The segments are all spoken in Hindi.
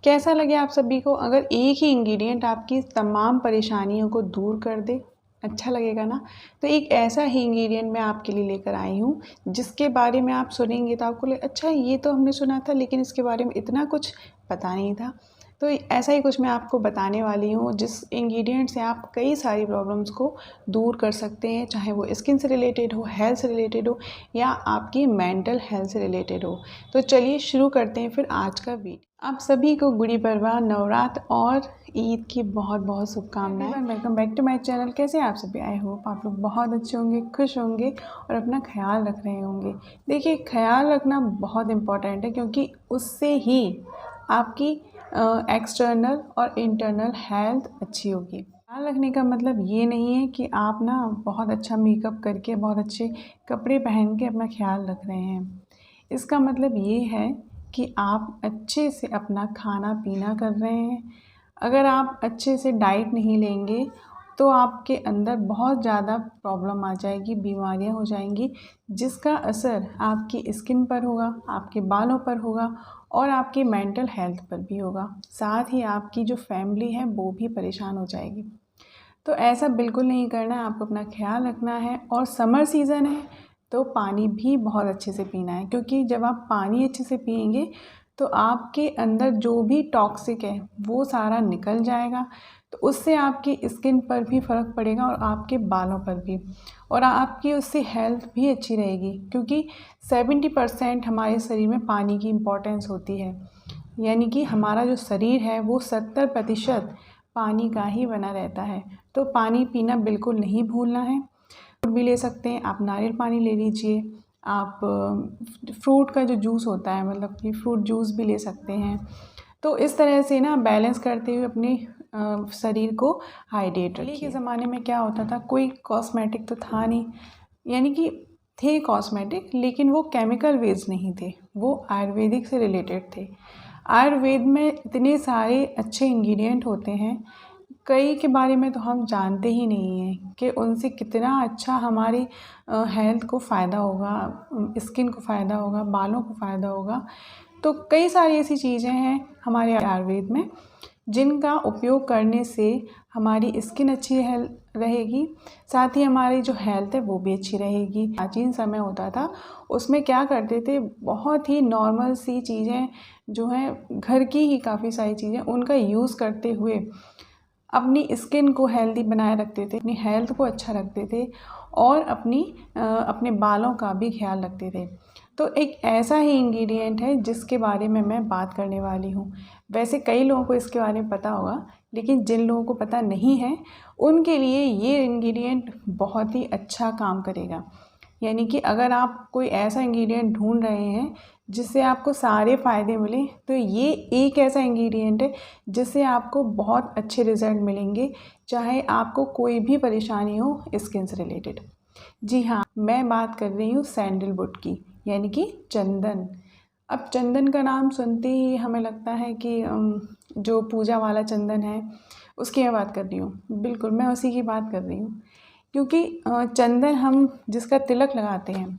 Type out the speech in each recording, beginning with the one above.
कैसा लगे आप सभी को? अगर एक ही इंग्रेडिएंट आपकी तमाम परेशानियों को दूर कर दे, अच्छा लगेगा ना? तो एक ऐसा ही इंग्रेडिएंट मैं आपके लिए लेकर आई हूँ, जिसके बारे में आप सुनेंगे तो आपको लगे अच्छा ये तो हमने सुना था लेकिन इसके बारे में इतना कुछ पता नहीं था। तो ऐसा ही कुछ मैं आपको बताने वाली हूँ जिस इंग्रेडिएंट से आप कई सारी प्रॉब्लम्स को दूर कर सकते हैं, चाहे वो स्किन से रिलेटेड हो, हेल्थ से रिलेटेड हो या आपकी मेंटल हेल्थ से रिलेटेड हो। तो चलिए शुरू करते हैं फिर आज का वीडियो। आप सभी को गुड़ी पड़वा, नवरात्र और ईद की बहुत बहुत शुभकामनाएं। Welcome back to my channel. कैसे आप सभी? आई होप आप लोग बहुत अच्छे होंगे, खुश होंगे और अपना ख्याल रख रहे होंगे। देखिए, ख्याल रखना बहुत इम्पॉर्टेंट है क्योंकि उससे ही आपकी एक्सटर्नल और इंटरनल हेल्थ अच्छी होगी। ख्याल रखने का मतलब ये नहीं है कि आप ना बहुत अच्छा मेकअप करके, बहुत अच्छे कपड़े पहन के अपना ख्याल रख रहे हैं। इसका मतलब ये है कि आप अच्छे से अपना खाना पीना कर रहे हैं। अगर आप अच्छे से डाइट नहीं लेंगे तो आपके अंदर बहुत ज़्यादा प्रॉब्लम आ जाएगी, बीमारियां हो जाएंगी, जिसका असर आपकी स्किन पर होगा, आपके बालों पर होगा और आपकी मेंटल हेल्थ पर भी होगा। साथ ही आपकी जो फैमिली है वो भी परेशान हो जाएगी। तो ऐसा बिल्कुल नहीं करना है, आपको अपना ख्याल रखना है। और समर सीज़न है तो पानी भी बहुत अच्छे से पीना है, क्योंकि जब आप पानी अच्छे से पिएंगे तो आपके अंदर जो भी टॉक्सिक है वो सारा निकल जाएगा। तो उससे आपकी स्किन पर भी फ़र्क पड़ेगा और आपके बालों पर भी, और आपकी उससे हेल्थ भी अच्छी रहेगी, क्योंकि 70% हमारे शरीर में पानी की इम्पोर्टेंस होती है। यानी कि हमारा जो शरीर है वो 70% पानी का ही बना रहता है। तो पानी पीना बिल्कुल नहीं भूलना है। फ्रूट भी ले सकते हैं, आप नारियल पानी ले लीजिए, आप फ्रूट का जो जूस होता है, मतलब कि फ्रूट जूस भी ले सकते हैं। तो इस तरह से ना बैलेंस करते हुए अपने शरीर को हाइड्रेट रखिए। के ज़माने में क्या होता था, कोई कॉस्मेटिक तो था नहीं, यानी कि थे कॉस्मेटिक लेकिन वो केमिकल बेस्ड नहीं थे, वो आयुर्वेदिक से रिलेटेड थे। आयुर्वेद में इतने सारे अच्छे इंग्रेडिएंट होते हैं, कई के बारे में तो हम जानते ही नहीं हैं कि उनसे कितना अच्छा हमारी हेल्थ को फ़ायदा होगा, स्किन को फ़ायदा होगा, बालों को फ़ायदा होगा। तो कई सारी ऐसी चीज़ें हैं हमारे आयुर्वेद में जिनका उपयोग करने से हमारी स्किन अच्छी रहेगी, साथ ही हमारी जो हेल्थ है वो भी अच्छी रहेगी। प्राचीन समय होता था, उसमें क्या करते थे, बहुत ही नॉर्मल सी चीज़ें जो हैं, घर की ही काफ़ी सारी चीज़ें, उनका यूज़ करते हुए अपनी स्किन को हेल्दी बनाए रखते थे, अपनी हेल्थ को अच्छा रखते थे और अपने बालों का भी ख्याल रखते थे। तो एक ऐसा ही इंग्रेडिएंट है जिसके बारे में मैं बात करने वाली हूँ। वैसे कई लोगों को इसके बारे में पता होगा, लेकिन जिन लोगों को पता नहीं है उनके लिए ये इंग्रेडिएंट बहुत ही अच्छा काम करेगा। यानी कि अगर आप कोई ऐसा इंग्रेडिएंट ढूंढ रहे हैं जिससे आपको सारे फ़ायदे मिलें, तो ये एक ऐसा इंग्रेडिएंट है जिससे आपको बहुत अच्छे रिज़ल्ट मिलेंगे, चाहे आपको कोई भी परेशानी हो स्किन से रिलेटेड। जी हाँ, मैं बात कर रही हूँ सैंडलवुड की, यानी कि चंदन। अब चंदन का नाम सुनते ही हमें लगता है कि जो पूजा वाला चंदन है उसकी मैं बात कर रही हूँ। बिल्कुल, मैं उसी की बात कर रही हूँ, क्योंकि चंदन हम जिसका तिलक लगाते हैं।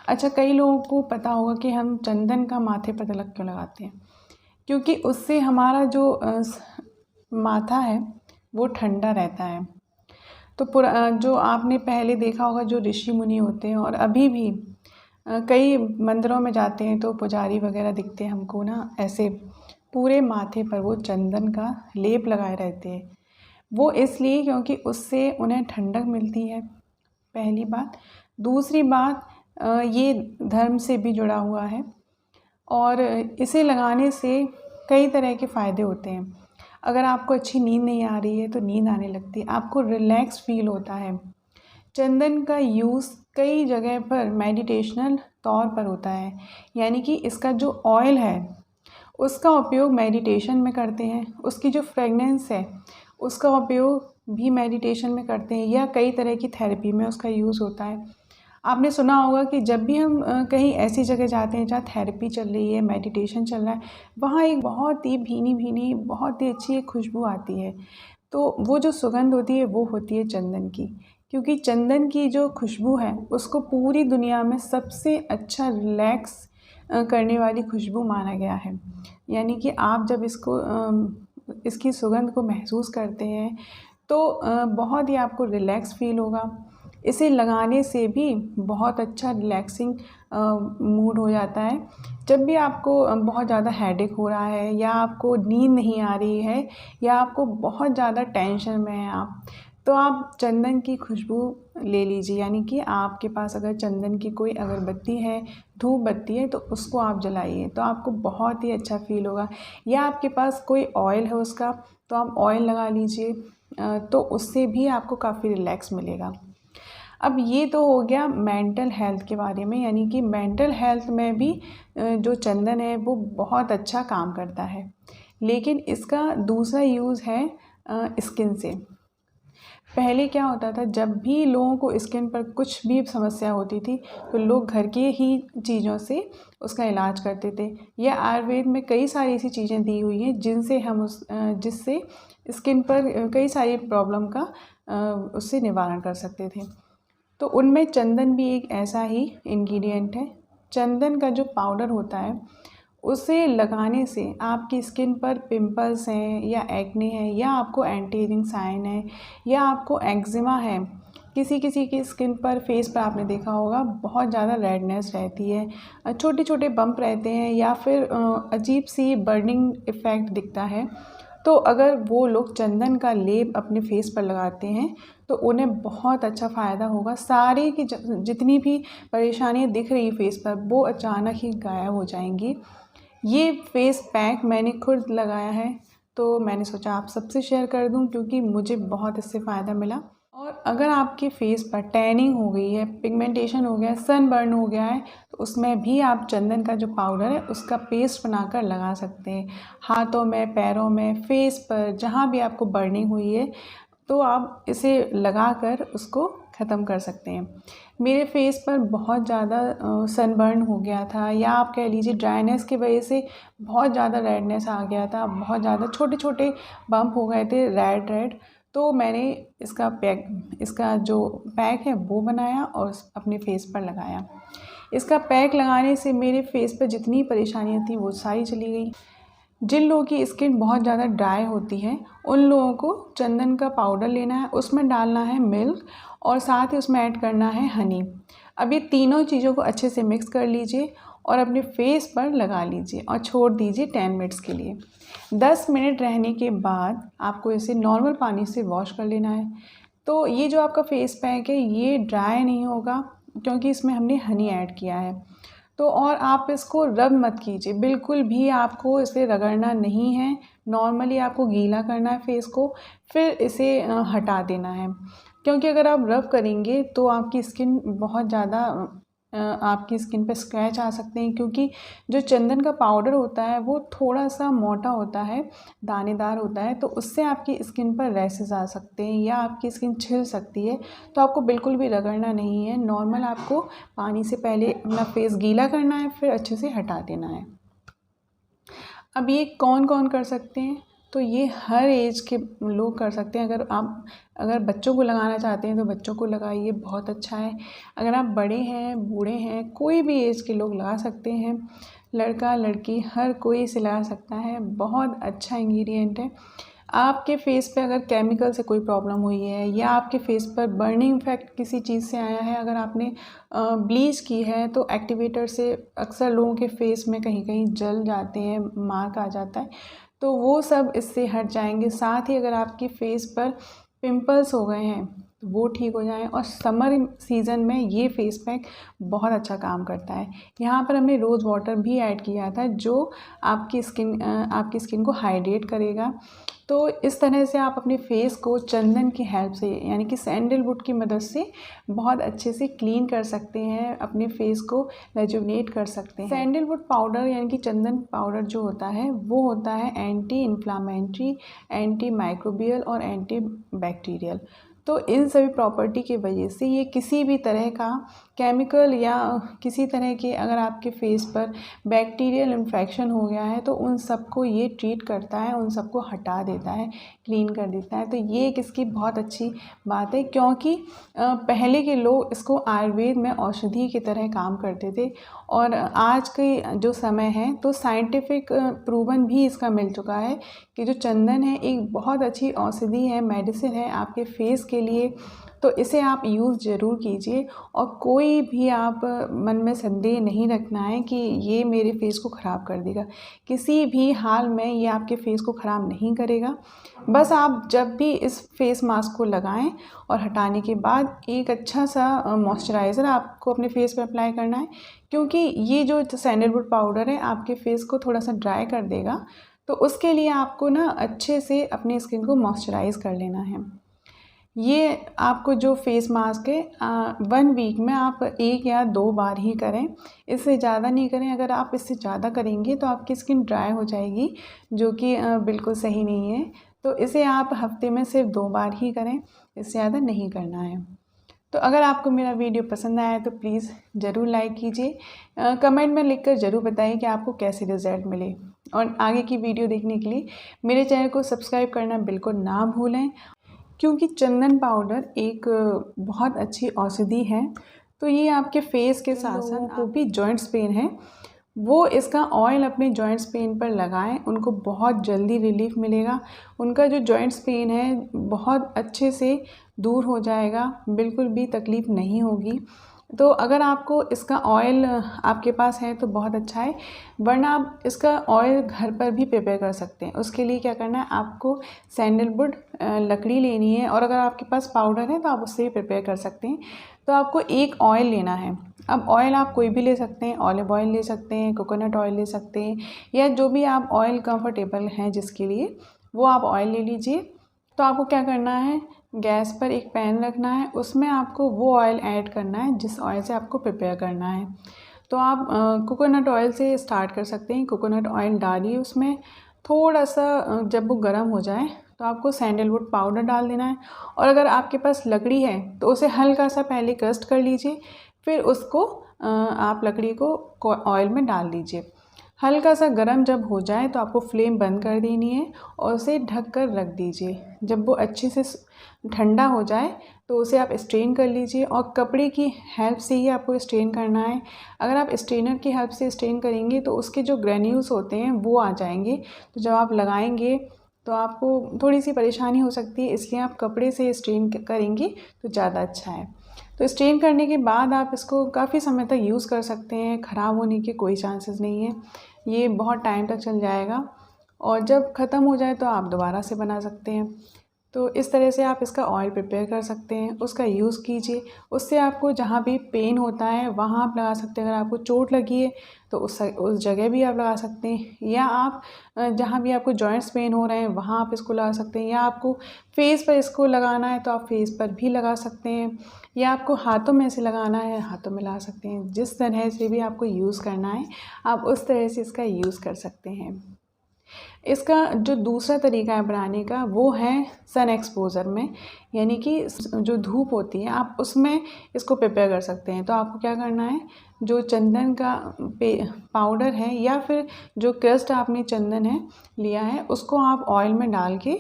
अच्छा, कई लोगों को पता होगा कि हम चंदन का माथे पर तिलक क्यों लगाते हैं, क्योंकि उससे हमारा जो माथा है वो ठंडा रहता है। तो जो आपने पहले देखा होगा, जो ऋषि मुनि होते हैं और अभी भी कई मंदिरों में जाते हैं तो पुजारी वगैरह दिखते हैं हमको ना, ऐसे पूरे माथे पर वो चंदन का लेप लगाए रहते हैं। वो इसलिए क्योंकि उससे उन्हें ठंडक मिलती है, पहली बात। दूसरी बात, ये धर्म से भी जुड़ा हुआ है और इसे लगाने से कई तरह के फ़ायदे होते हैं। अगर आपको अच्छी नींद नहीं आ रही है तो नींद आने लगती है, आपको रिलैक्स फील होता है। चंदन का यूज़ कई जगह पर मेडिटेशनल तौर पर होता है, यानी कि इसका जो ऑयल है उसका उपयोग मेडिटेशन में करते हैं, उसकी जो फ्रेगनेंस है उसका उपयोग भी मेडिटेशन में करते हैं, या कई तरह की थेरेपी में उसका यूज़ होता है। आपने सुना होगा कि जब भी हम कहीं ऐसी जगह जाते हैं जहाँ थेरेपी चल रही है, मेडिटेशन चल रहा है, वहाँ एक बहुत ही भीनी भीनी, बहुत ही अच्छी एक खुशबू आती है। तो वो जो सुगंध होती है वो होती है चंदन की, क्योंकि चंदन की जो खुशबू है उसको पूरी दुनिया में सबसे अच्छा रिलैक्स करने वाली खुशबू माना गया है। यानी कि आप जब इसकी सुगंध को महसूस करते हैं तो बहुत ही आपको रिलैक्स फ़ील होगा। इसे लगाने से भी बहुत अच्छा रिलैक्सिंग मूड हो जाता है। जब भी आपको बहुत ज़्यादा हेडेक हो रहा है या आपको नींद नहीं आ रही है या आपको बहुत ज़्यादा टेंशन में हैं आप, तो आप चंदन की खुशबू ले लीजिए। यानी कि आपके पास अगर चंदन की कोई अगरबत्ती है, धूप बत्ती है, तो उसको आप जलाइए तो आपको बहुत ही अच्छा फ़ील होगा। या आपके पास कोई ऑयल है उसका, तो आप ऑयल लगा लीजिए, तो उससे भी आपको काफ़ी रिलैक्स मिलेगा। अब ये तो हो गया मेंटल हेल्थ के बारे में, यानी कि मेंटल हेल्थ में भी जो चंदन है वो बहुत अच्छा काम करता है। लेकिन इसका दूसरा यूज़ है स्किन से। पहले क्या होता था, जब भी लोगों को स्किन पर कुछ भी समस्या होती थी तो लोग घर के ही चीज़ों से उसका इलाज करते थे। या आयुर्वेद में कई सारी ऐसी चीज़ें दी हुई हैं जिनसे जिससे स्किन पर कई सारी प्रॉब्लम का उससे निवारण कर सकते थे। तो उनमें चंदन भी एक ऐसा ही इंग्रेडिएंट है। चंदन का जो पाउडर होता है उसे लगाने से आपकी स्किन पर पिंपल्स हैं या एक्ने है या आपको एंटी एजिंग साइन है या आपको एक्जिमा है, किसी किसी की स्किन पर, फेस पर आपने देखा होगा बहुत ज़्यादा रेडनेस रहती है, छोटे छोटे बम्प रहते हैं या फिर अजीब सी बर्निंग इफ़ेक्ट दिखता है। तो अगर वो लोग चंदन का लेप अपने फेस पर लगाते हैं तो उन्हें बहुत अच्छा फ़ायदा होगा। सारी की जितनी भी परेशानियाँ दिख रही फेस पर वो अचानक ही गायब हो जाएंगी। ये फेस पैक मैंने खुद लगाया है तो मैंने सोचा आप सबसे शेयर कर दूं क्योंकि मुझे बहुत इससे फ़ायदा मिला। और अगर आपके फेस पर टैनिंग हो गई है, पिगमेंटेशन हो गया है, सनबर्न हो गया है, तो उसमें भी आप चंदन का जो पाउडर है उसका पेस्ट बनाकर लगा सकते हैं। हाथों में, पैरों में, फेस पर, जहाँ भी आपको बर्निंग हुई है तो आप इसे लगाकर उसको ख़त्म कर सकते हैं। मेरे फेस पर बहुत ज़्यादा सनबर्न हो गया था या आप कह लीजिए ड्राइनेस की वजह से बहुत ज़्यादा रेडनेस आ गया था, बहुत ज़्यादा छोटे छोटे बम्प हो गए थे रेड रेड। तो मैंने इसका जो पैक है वो बनाया और अपने फेस पर लगाया। इसका पैक लगाने से मेरे फेस पर जितनी परेशानियाँ थी वो सारी चली गई। जिन लोगों की स्किन बहुत ज़्यादा ड्राई होती है उन लोगों को चंदन का पाउडर लेना है, उसमें डालना है मिल्क और साथ ही उसमें ऐड करना है हनी। अब ये तीनों चीज़ों को अच्छे से मिक्स कर लीजिए और अपने फेस पर लगा लीजिए और छोड़ दीजिए 10 मिनट्स के लिए। 10 मिनट रहने के बाद आपको इसे नॉर्मल पानी से वॉश कर लेना है। तो ये जो आपका फेस पैक है ये ड्राई नहीं होगा क्योंकि इसमें हमने हनी ऐड किया है। तो और आप इसको रब मत कीजिए, बिल्कुल भी आपको इसे रगड़ना नहीं है। नॉर्मली आपको गीला करना है फेस को, फिर इसे हटा देना है। क्योंकि अगर आप रब करेंगे तो आपकी स्किन बहुत ज़्यादा आपकी स्किन पे स्क्रैच आ सकते हैं क्योंकि जो चंदन का पाउडर होता है वो थोड़ा सा मोटा होता है, दानेदार होता है, तो उससे आपकी स्किन पर रैशेस आ सकते हैं या आपकी स्किन छिल सकती है। तो आपको बिल्कुल भी रगड़ना नहीं है, नॉर्मल आपको पानी से पहले अपना फेस गीला करना है फिर अच्छे से हटा देना है। अब ये कौन कौन कर सकते हैं, तो ये हर एज के लोग कर सकते हैं। अगर बच्चों को लगाना चाहते हैं तो बच्चों को लगाइए, बहुत अच्छा है। अगर आप बड़े हैं, बूढ़े हैं, कोई भी एज के लोग लगा सकते हैं। लड़का लड़की हर कोई इसे लगा सकता है, बहुत अच्छा इंग्रेडिएंट है। आपके फेस पे अगर केमिकल से कोई प्रॉब्लम हुई है या आपके फेस पर बर्निंग इफेक्ट किसी चीज़ से आया है, अगर आपने ब्लीच की है तो एक्टिवेटर से अक्सर लोगों के फेस में कहीं कहीं जल जाते हैं, मार्क आ जाता है, तो वो सब इससे हट जाएंगे। साथ ही अगर आपके फेस पर पिंपल्स हो गए हैं तो वो ठीक हो जाएं। और समर सीज़न में ये फेस पैक बहुत अच्छा काम करता है। यहाँ पर हमने रोज़ वाटर भी ऐड किया था जो आपकी स्किन को हाइड्रेट करेगा। तो इस तरह से आप अपने फेस को चंदन की हेल्प से यानी कि सैंडलवुड की मदद से बहुत अच्छे से क्लीन कर सकते हैं, अपने फेस को रेजुवनेट कर सकते हैं। सैंडलवुड पाउडर यानी कि चंदन पाउडर जो होता है वो होता है एंटी इन्फ्लामेटरी, एंटी माइक्रोबियल और एंटी बैक्टीरियल। तो इन सभी प्रॉपर्टी की वजह से ये किसी भी तरह का केमिकल या किसी तरह के अगर आपके फेस पर बैक्टीरियल इन्फेक्शन हो गया है तो उन सबको ये ट्रीट करता है, उन सबको हटा देता है, क्लीन कर देता है। तो ये एक इसकी बहुत अच्छी बात है, क्योंकि पहले के लोग इसको आयुर्वेद में औषधि की तरह काम करते थे और आज के जो समय है तो साइंटिफिक प्रूवन भी इसका मिल चुका है कि जो चंदन है एक बहुत अच्छी औषधि है, मेडिसिन है आपके फेस के लिए। तो इसे आप यूज़ ज़रूर कीजिए और कोई भी आप मन में संदेह नहीं रखना है कि ये मेरे फेस को ख़राब कर देगा। किसी भी हाल में ये आपके फेस को ख़राब नहीं करेगा। बस आप जब भी इस फेस मास्क को लगाएं और हटाने के बाद एक अच्छा सा मॉइस्चराइज़र आपको अपने फेस पे अप्लाई करना है, क्योंकि ये जो सैंडलवुड पाउडर है आपके फेस को थोड़ा सा ड्राई कर देगा। तो उसके लिए आपको ना अच्छे से अपनी स्किन को मॉइस्चराइज़ कर लेना है। ये आपको जो फेस मास्क है 1 वीक में आप 1 या 2 बार ही करें, इससे ज़्यादा नहीं करें। अगर आप इससे ज़्यादा करेंगे तो आपकी स्किन ड्राई हो जाएगी, जो कि बिल्कुल सही नहीं है। तो इसे आप हफ्ते में सिर्फ 2 बार ही करें, इससे ज़्यादा नहीं करना है। तो अगर आपको मेरा वीडियो पसंद आया तो प्लीज़ ज़रूर लाइक कीजिए, कमेंट में लिखकर ज़रूर बताइए कि आपको कैसे रिज़ल्ट मिले। और आगे की वीडियो देखने के लिए मेरे चैनल को सब्सक्राइब करना बिल्कुल ना भूलें, क्योंकि चंदन पाउडर एक बहुत अच्छी औषधि है। तो ये आपके फेस के साथ साथ को भी जॉइंट्स पेन है वो इसका ऑयल अपने जॉइंट्स पेन पर लगाएं, उनको बहुत जल्दी रिलीफ मिलेगा। उनका जो जॉइंट्स पेन है बहुत अच्छे से दूर हो जाएगा, बिल्कुल भी तकलीफ़ नहीं होगी। तो अगर आपको इसका ऑयल आपके पास है तो बहुत अच्छा है, वरना आप इसका ऑयल घर पर भी प्रिपेयर कर सकते हैं। उसके लिए क्या करना है, आपको सैंडलवुड लकड़ी लेनी है और अगर आपके पास पाउडर है तो आप उससे भी प्रिपेयर कर सकते हैं। तो आपको एक ऑयल लेना है। अब ऑयल आप कोई भी ले सकते हैं, ऑलिव ऑयल ले सकते हैं, कोकोनट ऑयल ले सकते हैं, या जो भी आप ऑयल कंफर्टेबल हैं जिसके लिए वो आप ऑयल ले लीजिए। तो आपको क्या करना है, गैस पर एक पैन रखना है, उसमें आपको वो ऑयल ऐड करना है जिस ऑयल से आपको प्रिपेयर करना है। तो आप कोकोनट ऑयल से स्टार्ट कर सकते हैं। कोकोनट ऑयल डालिए उसमें, थोड़ा सा जब वो गर्म हो जाए तो आपको सैंडलवुड पाउडर डाल देना है। और अगर आपके पास लकड़ी है तो उसे हल्का सा पहले क्रस्ट कर लीजिए, फिर उसको आप लकड़ी को ऑयल में डाल दीजिए। हल्का सा गरम जब हो जाए तो आपको फ्लेम बंद कर देनी है और उसे ढक कर रख दीजिए। जब वो अच्छे से ठंडा हो जाए तो उसे आप स्ट्रेन कर लीजिए और कपड़े की हेल्प से ही आपको स्ट्रेन करना है। अगर आप स्ट्रेनर की हेल्प से स्ट्रेन करेंगे तो उसके जो ग्रेन्यूल्स होते हैं वो आ जाएंगे, तो जब आप लगाएंगे तो आपको थोड़ी सी परेशानी हो सकती है, इसलिए आप कपड़े से स्ट्रेन करेंगे तो ज़्यादा अच्छा है। तो स्ट्रेन करने के बाद आप इसको काफ़ी समय तक यूज़ कर सकते हैं, ख़राब होने के कोई चांसेस नहीं है, ये बहुत टाइम तक चल जाएगा और जब ख़त्म हो जाए तो आप दोबारा से बना सकते हैं। तो इस तरह से आप इसका ऑयल प्रिपेयर कर सकते हैं, उसका यूज़ कीजिए। उससे आपको जहाँ भी पेन होता है वहाँ आप लगा सकते हैं। अगर आपको चोट लगी है तो उस जगह भी आप लगा सकते हैं, या आप जहाँ भी आपको जॉइंट्स पेन हो रहे हैं वहाँ आप इसको लगा सकते हैं, या आपको फेस पर इसको लगाना है तो आप फेस पर भी लगा सकते हैं, या आपको हाथों में से लगाना है हाथों में लगा सकते हैं। जिस तरह से भी आपको यूज़ करना है आप उस तरह से इसका यूज़ कर सकते हैं। इसका जो दूसरा तरीका है बनाने का वो है सन एक्सपोज़र में, यानी कि जो धूप होती है आप उसमें इसको प्रिपेयर कर सकते हैं। तो आपको क्या करना है, जो चंदन का पाउडर है या फिर जो क्रस्ट आपने चंदन है लिया है उसको आप ऑयल में डाल के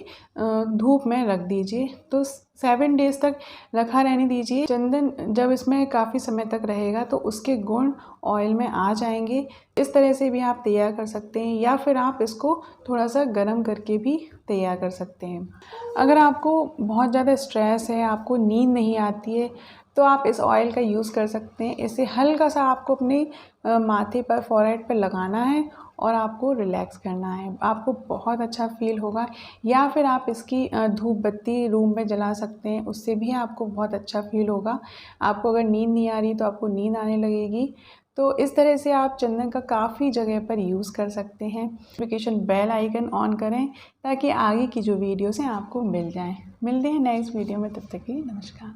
धूप में रख दीजिए। तो 7 डेज़ तक रखा रहने दीजिए। चंदन जब इसमें काफ़ी समय तक रहेगा तो उसके गुण ऑयल में आ जाएंगे। इस तरह से भी आप तैयार कर सकते हैं, या फिर आप इसको थोड़ा सा गर्म करके भी तैयार कर सकते हैं। अगर आपको बहुत ज़्यादा स्ट्रेस है, आपको नींद नहीं आती है, तो आप इस ऑयल का यूज़ कर सकते हैं। इसे हल्का सा आपको अपने माथे पर, फोरहेड पर लगाना है और आपको रिलैक्स करना है, आपको बहुत अच्छा फील होगा। या फिर आप इसकी धूप बत्ती रूम में जला सकते हैं, उससे भी आपको बहुत अच्छा फील होगा। आपको अगर नींद नहीं आ रही तो आपको नींद आने लगेगी। तो इस तरह से आप चंदन का काफ़ी जगह पर यूज़ कर सकते हैं। नोटिफिकेशन बेल आइकन ऑन करें ताकि आगे की जो वीडियोस हैं आपको मिल जाएं। मिलते हैं नेक्स्ट वीडियो में, तब तक के लिए नमस्कार।